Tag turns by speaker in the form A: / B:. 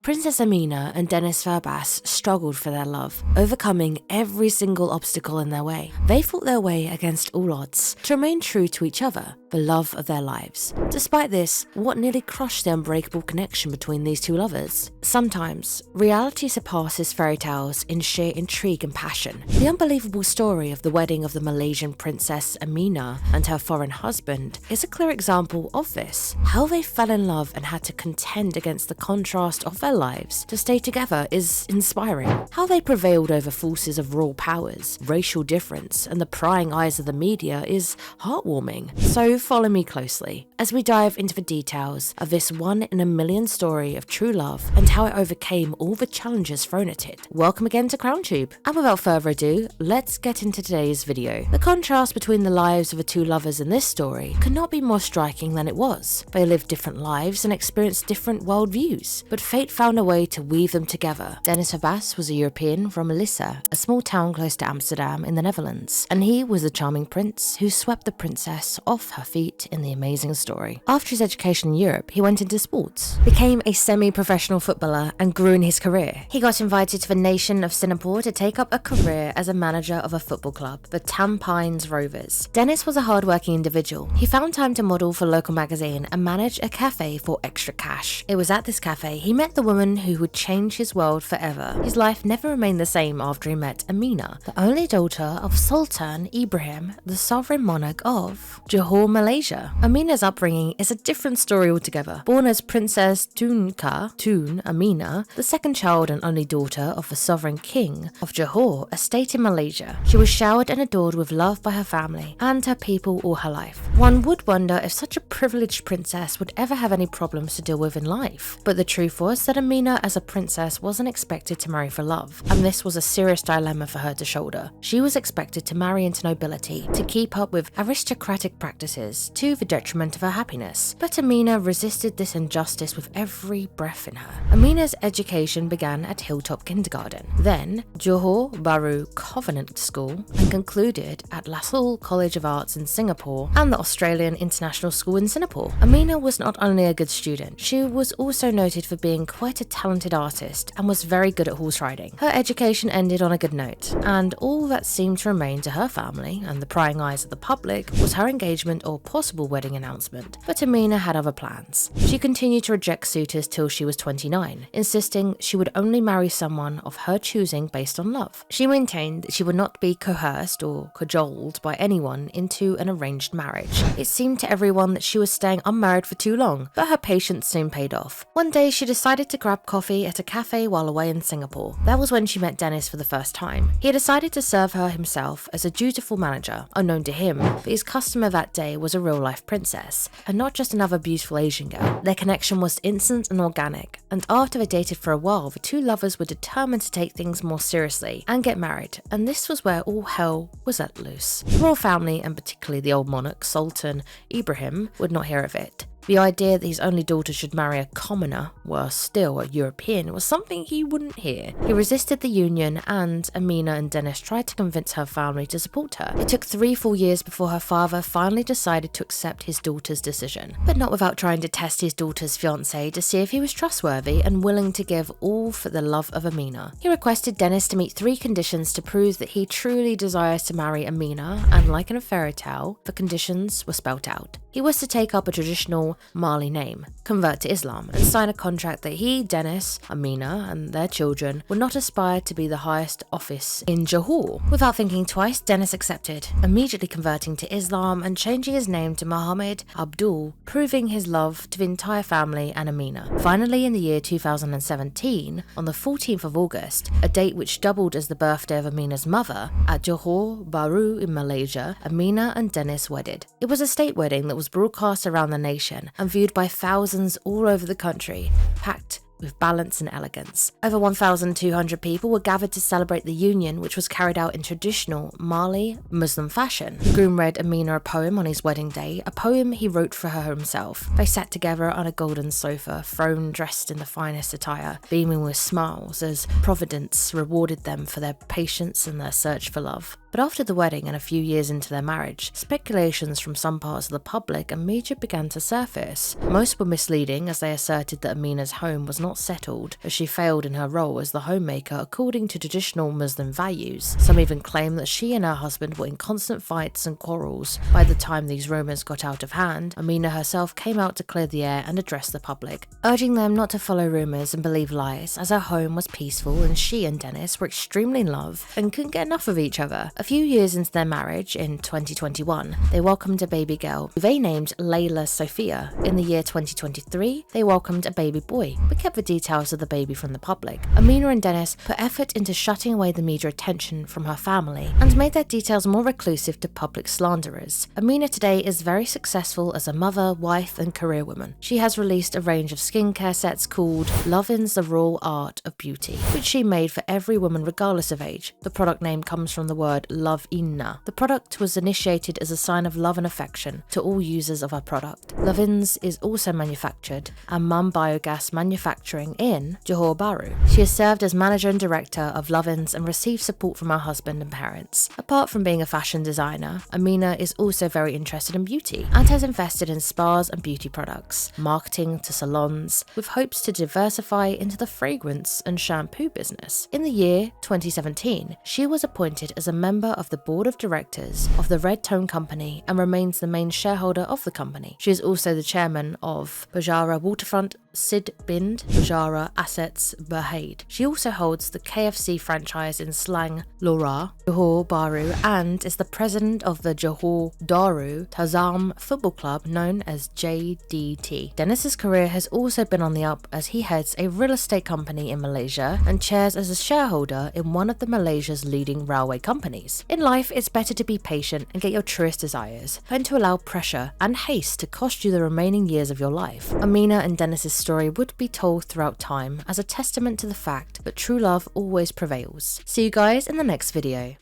A: Princess Amina and Dennis Verbass struggled for their love, overcoming every single obstacle in their way. They fought their way against all odds to remain true to each other, the love of their lives. Despite this, what nearly crushed the unbreakable connection between these two lovers? Sometimes, reality surpasses fairy tales in sheer intrigue and passion. The unbelievable story of the wedding of the Malaysian Princess Aminah and her foreign husband is a clear example of this. How they fell in love and had to contend against the contrast of their lives to stay together is inspiring. How they prevailed over forces of raw powers, racial difference, and the prying eyes of the media is heartwarming. So follow me closely as we dive into the details of this one-in-a-million story of true love and how it overcame all the challenges thrown at it. Welcome again to CrownTube, and without further ado, let's get into today's video. The contrast between the lives of the two lovers in this story could not be more striking than it was. They lived different lives and experienced different worldviews, but fate found a way to weave them together. Dennis Verbass was a European from Malaysia, a small town close to Amsterdam in the Netherlands, and he was the charming prince who swept the princess off her feet in the amazing story. After his education in Europe, he went into sports, became a semi-professional footballer, and grew in his career. He got invited to the nation of Singapore to take up a career as a manager of a football club, the Tampines Rovers. Dennis was a hard-working individual. He found time to model for a local magazine and manage a cafe for extra cash. It was at this cafe he met the woman who would change his world forever. His life never remained the same after he met Aminah, the only daughter of Sultan Ibrahim, the sovereign monarch of Johor, Malaysia. Aminah's upbringing is a different story altogether. Born as Princess Tunku, Aminah, the second child and only daughter of the sovereign king of Johor, a state in Malaysia, she was showered and adored with love by her family and her people all her life. One would wonder if such a privileged princess would ever have any problems to deal with in life, but the truth was that Amina as a princess wasn't expected to marry for love, and this was a serious dilemma for her to shoulder. She was expected to marry into nobility, to keep up with aristocratic practices, to the detriment of her happiness. But Amina resisted this injustice with every breath in her. Amina's education began at Hilltop Kindergarten, then Johor Bahru Covenant School, and concluded at LaSalle College of Arts in Singapore and the Australian International School in Singapore. Amina was not only a good student, she was also noted for being quite a talented artist and was very good at horse riding. Her education ended on a good note, and all that seemed to remain to her family and the prying eyes of the public was her engagement or possible wedding announcement. But Amina had other plans. She continued to reject suitors till she was 29, insisting she would only marry someone of her choosing based on love. She maintained that she would not be coerced or cajoled by anyone into an arranged marriage. It seemed to everyone that she was staying unmarried for too long, but her patience soon paid off. One day she decided to grab coffee at a cafe while away in Singapore. That was when she met Dennis for the first time. He had decided to serve her himself as a dutiful manager. Unknown to him, but his customer that day was a real-life princess, and not just another beautiful Asian girl. Their connection was instant and organic, and after they dated for a while, the two lovers were determined to take things more seriously and get married, and this was where all hell was let loose. The royal family, and particularly the old monarch, Sultan Ibrahim, would not hear of it. The idea that his only daughter should marry a commoner, worse still a European, was something he wouldn't hear. He resisted the union, and Amina and Dennis tried to convince her family to support her. It took 3 full years before her father finally decided to accept his daughter's decision, but not without trying to test his daughter's fiancé to see if he was trustworthy and willing to give all for the love of Amina. He requested Dennis to meet 3 conditions to prove that he truly desires to marry Amina, and like in a fairy tale, the conditions were spelt out. He was to take up a traditional Mali name, convert to Islam, and sign a contract that he, Dennis, Amina, and their children would not aspire to be the highest office in Johor. Without thinking twice, Dennis accepted, immediately converting to Islam and changing his name to Muhammad Abdul, proving his love to the entire family and Amina. Finally, in the year 2017, on the 14th of August, a date which doubled as the birthday of Amina's mother, at Johor Bahru in Malaysia, Amina and Dennis wedded. It was a state wedding that was broadcast around the nation and viewed by thousands all over the country, packed with balance and elegance. Over 1,200 people were gathered to celebrate the union, which was carried out in traditional Mali Muslim fashion. The groom read Amina a poem on his wedding day, a poem he wrote for her himself. They sat together on a golden sofa, thrown dressed in the finest attire, beaming with smiles as Providence rewarded them for their patience and their search for love. But after the wedding and a few years into their marriage, speculations from some parts of the public and media began to surface. Most were misleading, as they asserted that Aminah's home was not settled, as she failed in her role as the homemaker according to traditional Muslim values. Some even claim that she and her husband were in constant fights and quarrels. By the time these rumours got out of hand, Aminah herself came out to clear the air and address the public, urging them not to follow rumours and believe lies, as her home was peaceful and she and Dennis were extremely in love and couldn't get enough of each other. A few years into their marriage, in 2021, they welcomed a baby girl, who they named Layla Sophia. In the year 2023, they welcomed a baby boy, but kept the details of the baby from the public. Aminah and Dennis put effort into shutting away the media attention from her family and made their details more reclusive to public slanderers. Aminah today is very successful as a mother, wife, and career woman. She has released a range of skincare sets called Lovein's The Raw Art of Beauty, which she made for every woman regardless of age. The product name comes from the word Lovein. The product was initiated as a sign of love and affection to all users of her product. Lovein's is also manufactured at Mum Biogas Manufacturing in Johor Bahru. She has served as manager and director of Lovein's and received support from her husband and parents. Apart from being a fashion designer, Aminah is also very interested in beauty and has invested in spas and beauty products, marketing to salons, with hopes to diversify into the fragrance and shampoo business. In the year 2017, she was appointed as a member of the board of directors of the Red Tone Company and remains the main shareholder of the company. She is also the chairman of Bajara Waterfront Sid Bind Bajara Assets Berhad. She also holds the KFC franchise in Slang Lora, Johor Bahru, and is the president of the Johor Darul Tazam football club known as JDT. Dennis's career has also been on the up, as he heads a real estate company in Malaysia and chairs as a shareholder in one of Malaysia's leading railway companies. In life, it's better to be patient and get your truest desires than to allow pressure and haste to cost you the remaining years of your life. Aminah and Dennis's story would be told throughout time as a testament to the fact that true love always prevails. See you guys in the next video.